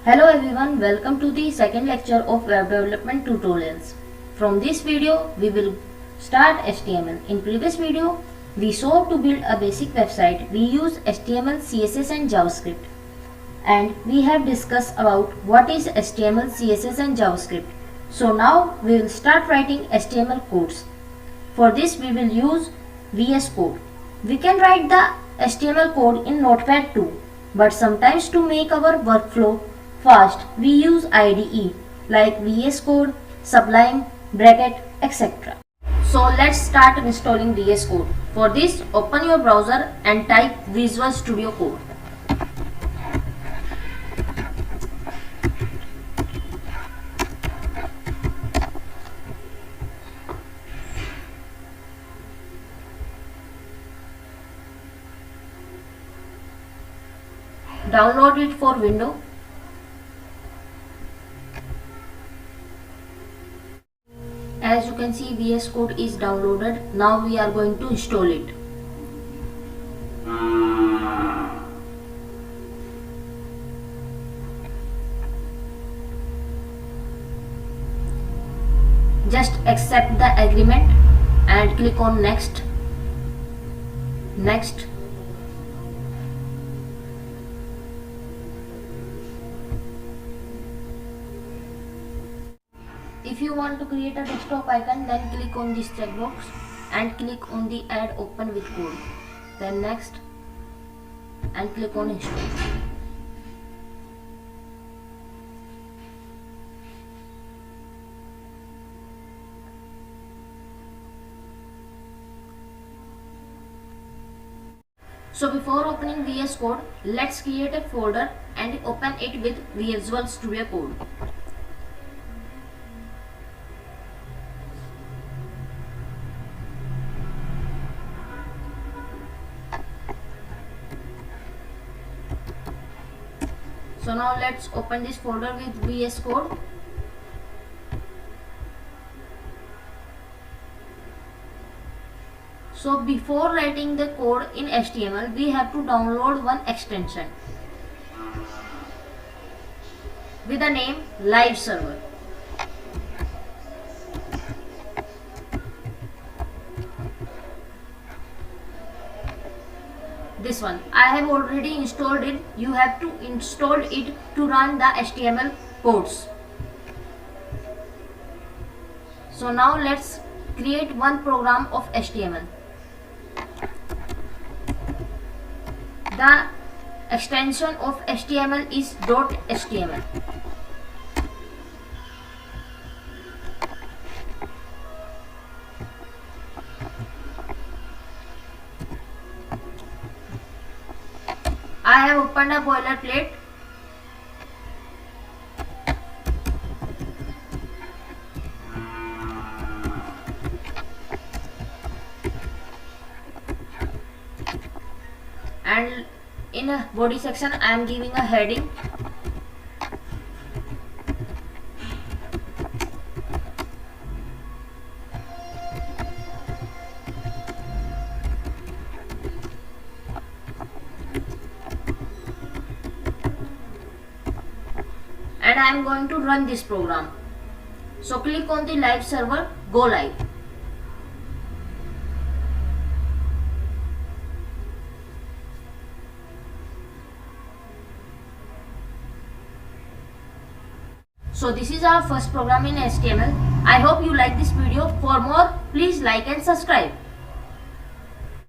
Hello everyone, welcome to the second lecture of web development tutorials. From this video, we will start HTML. In previous video, we saw to build a basic website. We use HTML, CSS and JavaScript. And we have discussed about what is HTML, CSS and JavaScript. So now we will start writing HTML codes. For this we will use VS Code. We can write the HTML code in Notepad too. But sometimes to make our workflow fast, we use IDE like VS Code, Sublime, Bracket, etc. So let's start installing VS Code. For this, open your browser and type Visual Studio Code. Download it for Windows. As you can see, VS Code is downloaded. Now we are going to install it. Just accept the agreement and click on next. Next. If you want to create a desktop icon, then click on this checkbox and click on the add open with code. Then next and click on install. So before opening VS Code, let's create a folder and open it with Visual Studio Code. So now let's open this folder with VS Code. So before writing the code in HTML, we have to download one extension with the name Live Server. This one I have already installed it. You have to install it to run the HTML codes. So now let's create one program of HTML. The extension of HTML is .html. I have opened a boilerplate. And in a body section, I am giving a heading. And I am going to run this program. So click on the live server, go live. So this is our first program in HTML. I hope you like this video. For more, please like and subscribe.